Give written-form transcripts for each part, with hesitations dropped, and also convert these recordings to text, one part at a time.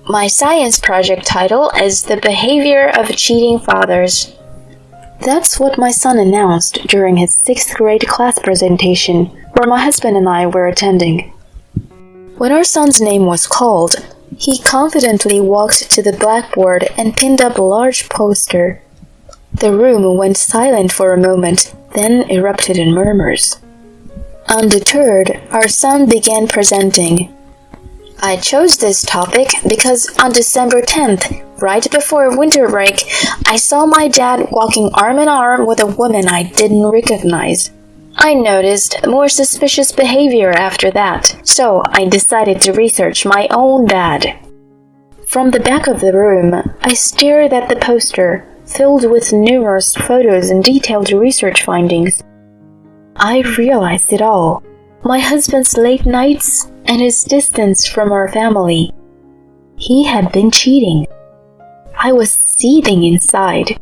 My science project title is The Behavior of Cheating Fathers. That's what my son announced during his 6th grade class presentation, where my husband and I were attending. When our son's name was called, he confidently walked to the blackboard and pinned up a large poster. The room went silent for a moment, then erupted in murmurs. Undeterred, our son began presenting. I chose this topic because on December 10th, right before winter break, I saw my dad walking arm in arm with a woman I didn't recognize. I noticed more suspicious behavior after that, so I decided to research my own dad. From the back of the room, I stared at the poster, filled with numerous photos and detailed research findings. I realized it all. My husband's late nights and his distance from our family. He had been cheating. I was seething inside.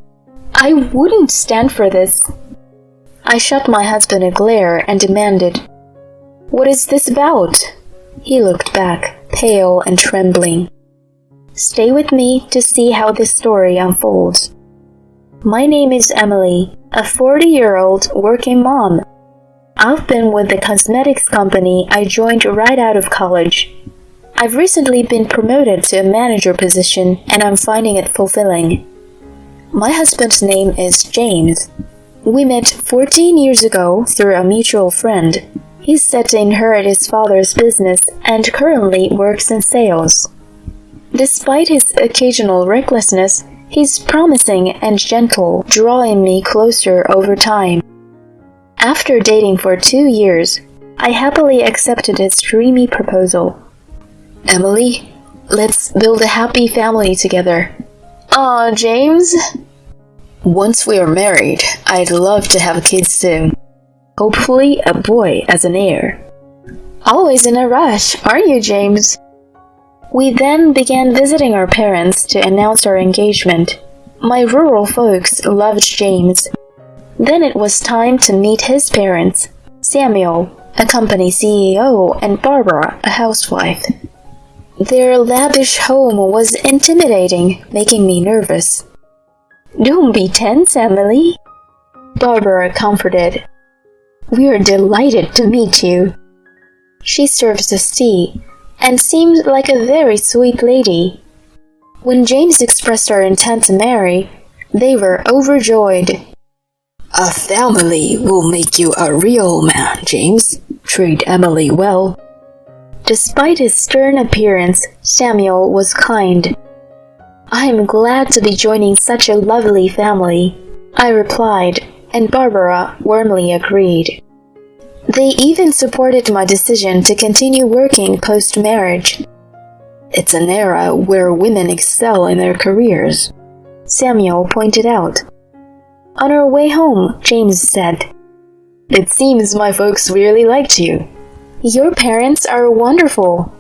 I wouldn't stand for this. I shot my husband a glare and demanded, "What is this about?" He looked back, pale and trembling. Stay with me to see how this story unfolds. My name is Emily, a 40-year-old working mom. I've been with the cosmetics company I joined right out of college. I've recently been promoted to a manager position and I'm finding it fulfilling. My husband's name is James. We met 14 years ago through a mutual friend. He's set to inherit his father's business and currently works in sales. Despite his occasional recklessness, he's promising and gentle, drawing me closer over time. After dating for 2 years, I happily accepted his dreamy proposal. "Emily, let's build a happy family together." "Aw, James." "Once we are married, I'd love to have kids soon. Hopefully a boy as an heir." "Always in a rush, aren't you, James?" We then began visiting our parents to announce our engagement. My rural folks loved James. Then it was time to meet his parents, Samuel, a company CEO, and Barbara, a housewife. Their lavish home was intimidating, making me nervous. "Don't be tense, Emily," Barbara comforted. "We're delighted to meet you." She serves us tea and seemed like a very sweet lady. When James expressed our intent to marry, they were overjoyed. "A family will make you a real man, James. Treat Emily well." Despite his stern appearance, Samuel was kind. "I'm glad to be joining such a lovely family," I replied, and Barbara warmly agreed. They even supported my decision to continue working post-marriage. "It's an era where women excel in their careers," Samuel pointed out. On our way home, James said, "It seems my folks really liked you. Your parents are wonderful.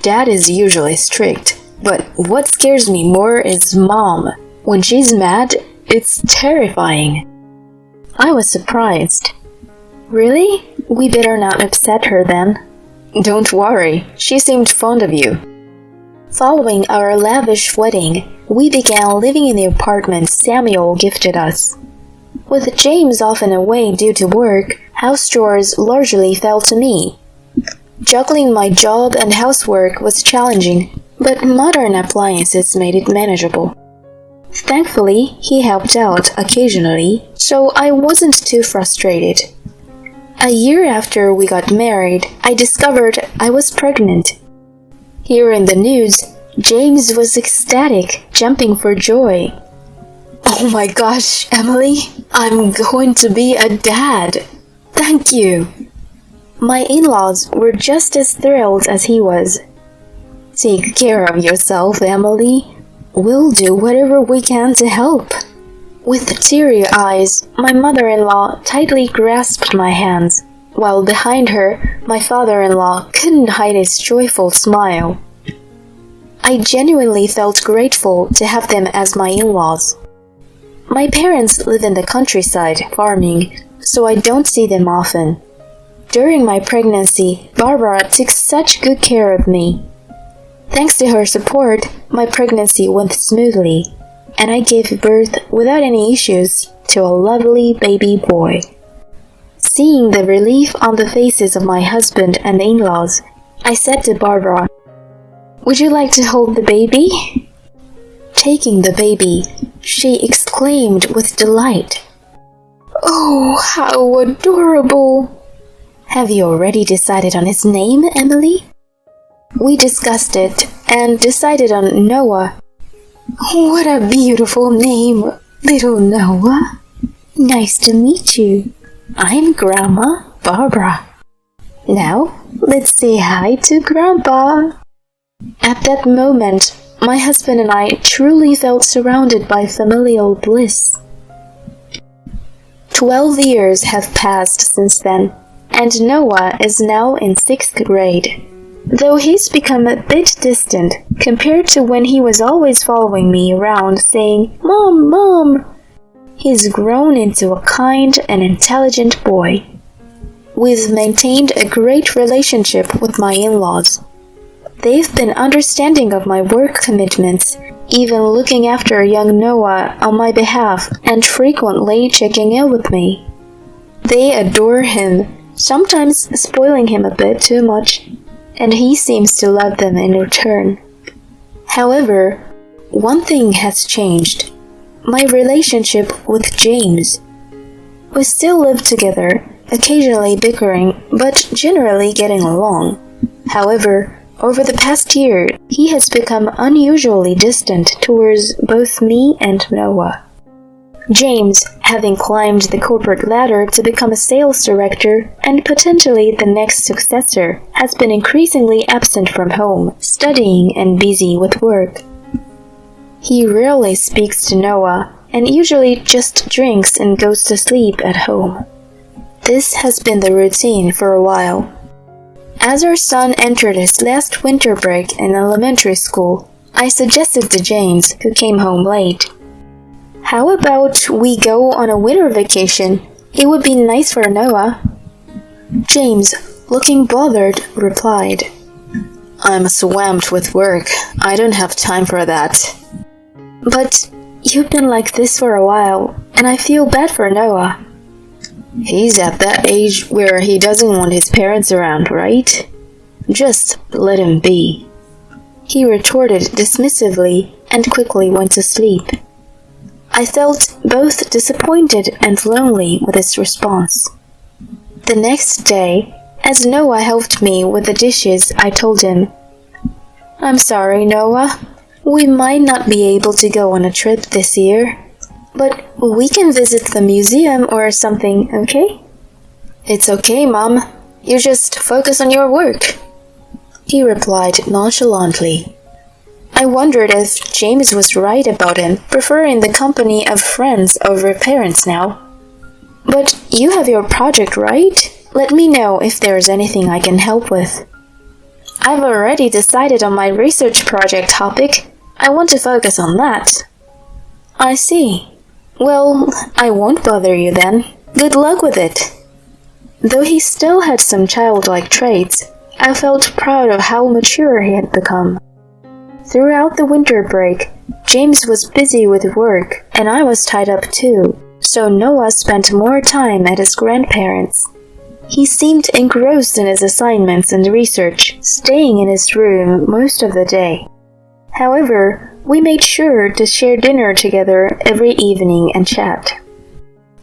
Dad is usually strict, but what scares me more is Mom. When she's mad, it's terrifying." I was surprised. "Really? We better not upset her then." "Don't worry, she seemed fond of you." Following our lavish wedding, we began living in the apartment Samuel gifted us. With James often away due to work, house chores largely fell to me. Juggling my job and housework was challenging, but modern appliances made it manageable. Thankfully, he helped out occasionally, so I wasn't too frustrated. A year after we got married, I discovered I was pregnant. Hearing the news, James was ecstatic, jumping for joy. "Oh my gosh, Emily, I'm going to be a dad. Thank you." My in-laws were just as thrilled as he was. "Take care of yourself, Emily. We'll do whatever we can to help." With teary eyes, my mother-in-law tightly grasped my hands, while behind her, my father-in-law couldn't hide his joyful smile. I genuinely felt grateful to have them as my in-laws. My parents live in the countryside, farming, so I don't see them often. During my pregnancy, Barbara took such good care of me. Thanks to her support, my pregnancy went smoothly, and I gave birth without any issues to a lovely baby boy. Seeing the relief on the faces of my husband and in-laws, I said to Barbara, "Would you like to hold the baby?" Taking the baby, she exclaimed with delight, "Oh, how adorable! Have you already decided on his name, Emily?" We discussed it and decided on Noah. "What a beautiful name, little Noah. Nice to meet you. I'm Grandma Barbara. Now, let's say hi to Grandpa." At that moment, my husband and I truly felt surrounded by familial bliss. 12 years have passed since then, and Noah is now in 6th grade. Though he's become a bit distant compared to when he was always following me around saying, "Mom, Mom," he's grown into a kind and intelligent boy. We've maintained a great relationship with my in-laws. They've been understanding of my work commitments, even looking after young Noah on my behalf and frequently checking in with me. They adore him, sometimes spoiling him a bit too much, and he seems to love them in return. However, one thing has changed: my relationship with James. We still live together, occasionally bickering, but generally getting along. However, over the past year, he has become unusually distant towards both me and Noah. James, having climbed the corporate ladder to become a sales director and potentially the next successor, has been increasingly absent from home, studying and busy with work. He rarely speaks to Noah and usually just drinks and goes to sleep at home. This has been the routine for a while. As our son entered his last winter break in elementary school, I suggested to James, who came home late, "How about we go on a winter vacation? It would be nice for Noah." James, looking bothered, replied, "I'm swamped with work. I don't have time for that." "But you've been like this for a while, and I feel bad for Noah." "He's at that age where he doesn't want his parents around, right? Just let him be," he retorted dismissively and quickly went to sleep. I felt both disappointed and lonely with his response. The next day, as Noah helped me with the dishes, I told him, "I'm sorry, Noah. We might not be able to go on a trip this year, but we can visit the museum or something, okay?" "It's okay, Mom. You just focus on your work," he replied nonchalantly. I wondered if James was right about him preferring the company of friends over parents now. "But you have your project, right? Let me know if there's anything I can help with." "I've already decided on my research project topic. I want to focus on that." "I see. Well, I won't bother you then. Good luck with it." Though he still had some childlike traits, I felt proud of how mature he had become. Throughout the winter break, James was busy with work, and I was tied up too, so Noah spent more time at his grandparents'. He seemed engrossed in his assignments and research, staying in his room most of the day. However, we made sure to share dinner together every evening and chat.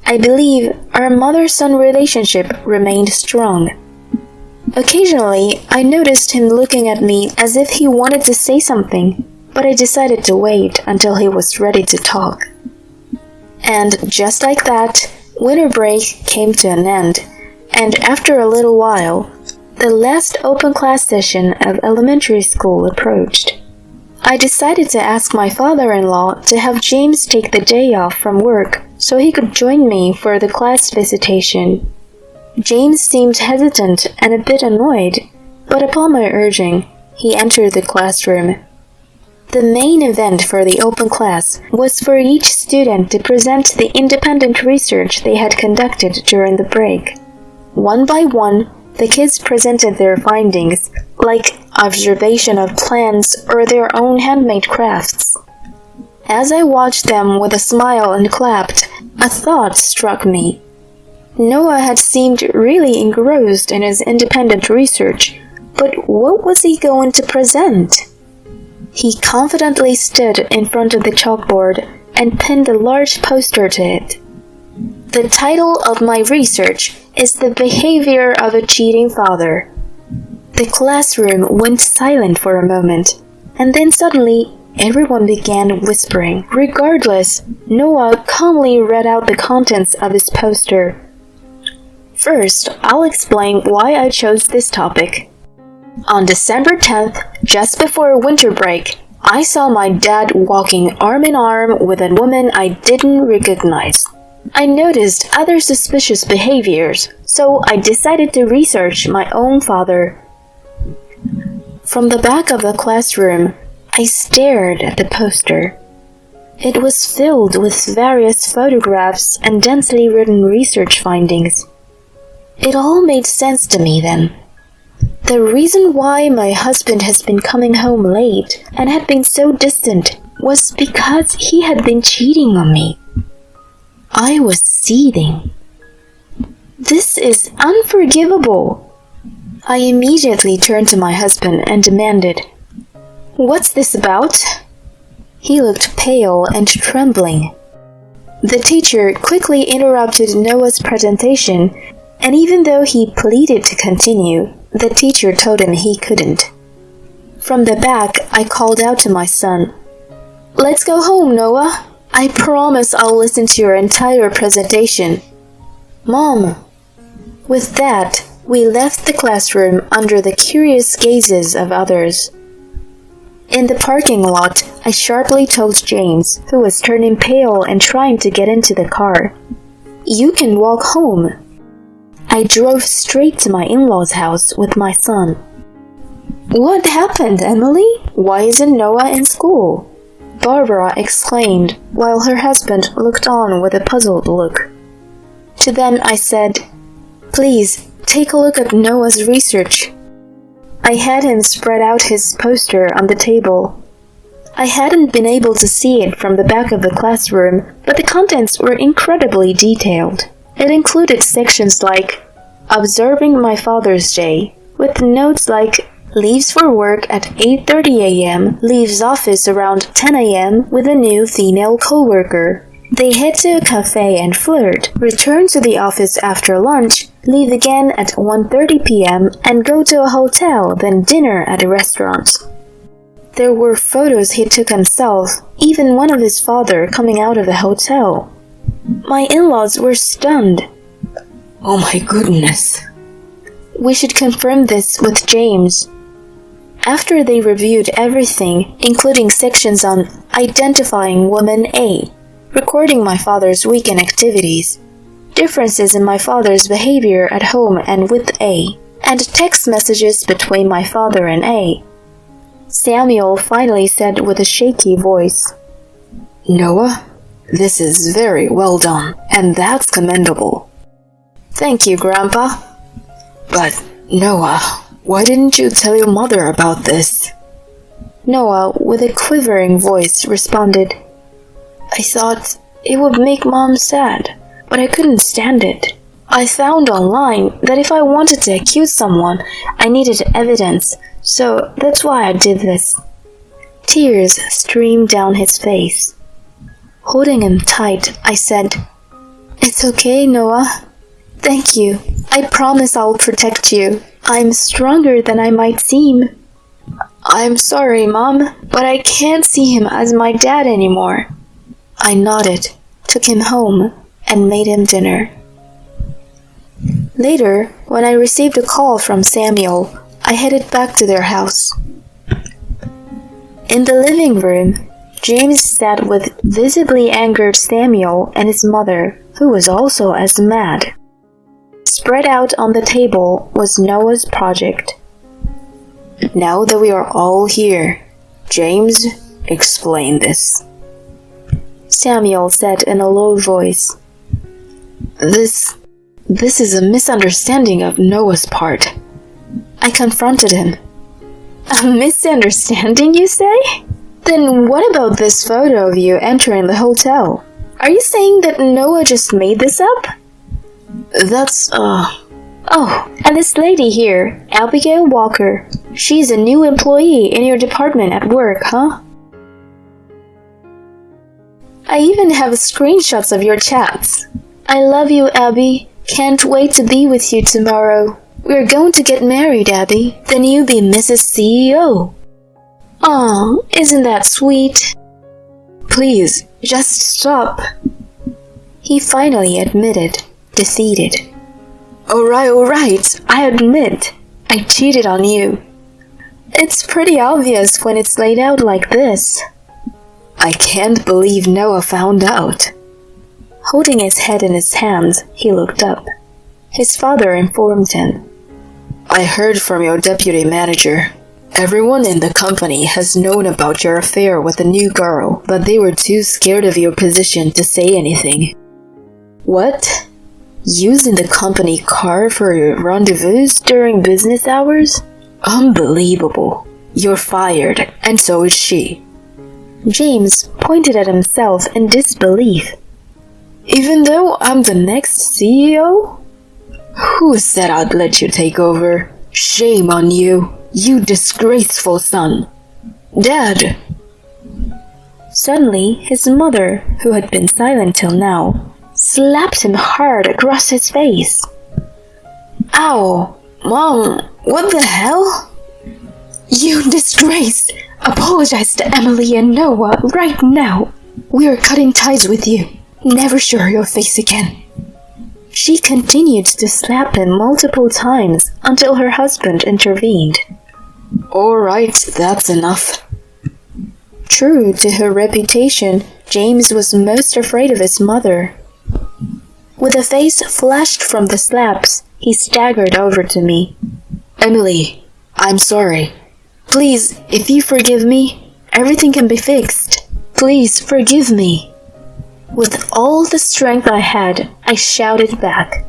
I believe our mother-son relationship remained strong. Occasionally, I noticed him looking at me as if he wanted to say something, but I decided to wait until he was ready to talk. And just like that, winter break came to an end, and after a little while, the last open class session of elementary school approached. I decided to ask my father-in-law to have James take the day off from work so he could join me for the class visitation. James seemed hesitant and a bit annoyed, but upon my urging, he entered the classroom. The main event for the open class was for each student to present the independent research they had conducted during the break. One by one, The kids presented their findings, like observation of plants or their own handmade crafts. As I watched them with a smile and clapped, a thought struck me. Noah had seemed really engrossed in his independent research, but what was he going to present? He confidently stood in front of the chalkboard and pinned a large poster to it. The title of my research is The Behavior of a Cheating Father. The classroom went silent for a moment, and then suddenly everyone began whispering. Regardless, Noah calmly read out the contents of his poster. First, I'll explain why I chose this topic. On December 10th, just before winter break, I saw my dad walking arm in arm with a woman I didn't recognize. I noticed other suspicious behaviors, so I decided to research my own father. From the back of the classroom, I stared at the poster. It was filled with various photographs and densely written research findings. It all made sense to me then. The reason why my husband has been coming home late and had been so distant was because he had been cheating on me. I was seething. This is unforgivable. I immediately turned to my husband and demanded, "What's this about?" He looked pale and trembling. The teacher quickly interrupted Noah's presentation, and even though he pleaded to continue, the teacher told him he couldn't. From the back, I called out to my son, "Let's go home, Noah. I promise I'll listen to your entire presentation." "Mom." With that, we left the classroom under the curious gazes of others. In the parking lot, I sharply told James, who was turning pale and trying to get into the car, "You can walk home." I drove straight to my in-laws' house with my son. "What happened, Emily? Why isn't Noah in school?" Barbara exclaimed, while her husband looked on with a puzzled look. To them I said, "Please, take a look at Noah's research." I had him spread out his poster on the table. I hadn't been able to see it from the back of the classroom, but the contents were incredibly detailed. It included sections like Observing My Father's Day, with notes like leaves for work at 8:30 a.m., leaves office around 10 a.m. with a new female coworker. They head to a cafe and flirt, return to the office after lunch, leave again at 1:30 p.m. and go to a hotel, then dinner at a restaurant. There were photos he took himself, even one of his father coming out of the hotel. My in-laws were stunned. "Oh my goodness." We should confirm this with James. After they reviewed everything, including sections on identifying woman A, recording my father's weekend activities, differences in my father's behavior at home and with A, and text messages between my father and A, Samuel finally said with a shaky voice, "Noah, this is very well done, and that's commendable." "Thank you, Grandpa." "But, Noah, why didn't you tell your mother about this?" Noah, with a quivering voice, responded, "I thought it would make Mom sad, but I couldn't stand it. I found online that if I wanted to accuse someone, I needed evidence, so that's why I did this." Tears streamed down his face. Holding him tight, I said, "It's okay, Noah. Thank you. I promise I'll protect you. I'm stronger than I might seem." "I'm sorry, Mom, but I can't see him as my dad anymore." I nodded, took him home, and made him dinner. Later, when I received a call from Samuel, I headed back to their house. In the living room, James sat with visibly angered Samuel and his mother, who was also as mad. Spread out on the table was Noah's project. "Now that we are all here, James, explain this," Samuel said in a low voice. This is a misunderstanding of Noah's part. I confronted him. A misunderstanding, you say? Then what about this photo of you entering the hotel? Are you saying that Noah just made this up? Oh, and this lady here, Abigail Walker. She's a new employee in your department at work, huh? I even have screenshots of your chats. I love you, Abby. Can't wait to be with you tomorrow. We're going to get married, Abby. Then you'll be Mrs. CEO. Aw, isn't that sweet? Please, just stop. He finally admitted, defeated. Alright, I admit. I cheated on you. It's pretty obvious when it's laid out like this. I can't believe Noah found out. Holding his head in his hands, he looked up. His father informed him. I heard from your deputy manager. Everyone in the company has known about your affair with the new girl, but they were too scared of your position to say anything. What? Using the company car for your rendezvous during business hours? Unbelievable. You're fired, and so is she. James pointed at himself in disbelief. Even though I'm the next CEO? Who said I'd let you take over? Shame on you, you disgraceful son. Dad! Suddenly, his mother, who had been silent till now, slapped him hard across his face. Ow! Mom, what the hell? You disgrace! Apologize to Emily and Noah right now. We are cutting ties with you. Never show your face again. She continued to slap him multiple times until her husband intervened. Alright, that's enough. True to her reputation, James was most afraid of his mother. With a face flushed from the slaps, he staggered over to me. Emily, I'm sorry. Please, if you forgive me, everything can be fixed. Please forgive me. With all the strength I had, I shouted back.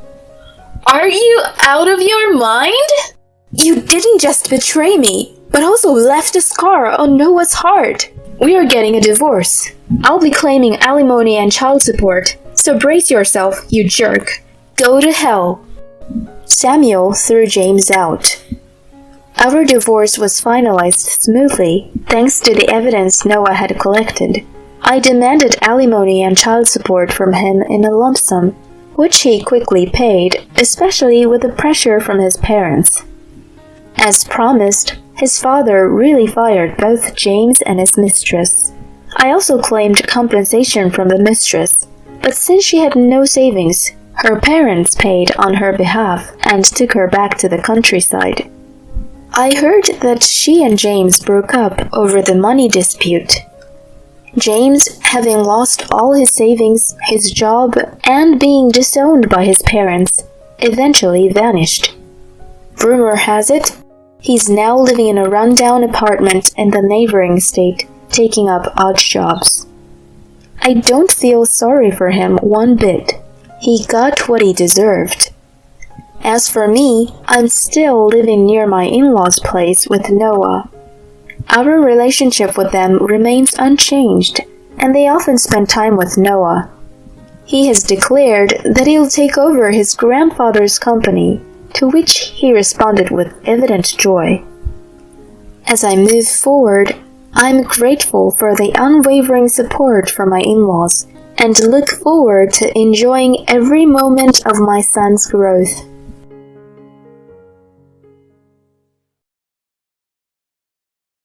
Are you out of your mind? You didn't just betray me, but also left a scar on Noah's heart. We are getting a divorce. I'll be claiming alimony and child support, so brace yourself, you jerk. Go to hell. Samuel threw James out. Our divorce was finalized smoothly, thanks to the evidence Noah had collected. I demanded alimony and child support from him in a lump sum, which he quickly paid, especially with the pressure from his parents. As promised, his father really fired both James and his mistress. I also claimed compensation from the mistress, but since she had no savings, her parents paid on her behalf and took her back to the countryside. I heard that she and James broke up over the money dispute. James, having lost all his savings, his job, and being disowned by his parents, eventually vanished. Rumor has it, he's now living in a rundown apartment in the neighboring state, taking up odd jobs. I don't feel sorry for him one bit. He got what he deserved. As for me, I'm still living near my in-laws' place with Noah. Our relationship with them remains unchanged, and they often spend time with Noah. He has declared that he'll take over his grandfather's company, to which he responded with evident joy. As I move forward, I'm grateful for the unwavering support from my in-laws, and look forward to enjoying every moment of my son's growth.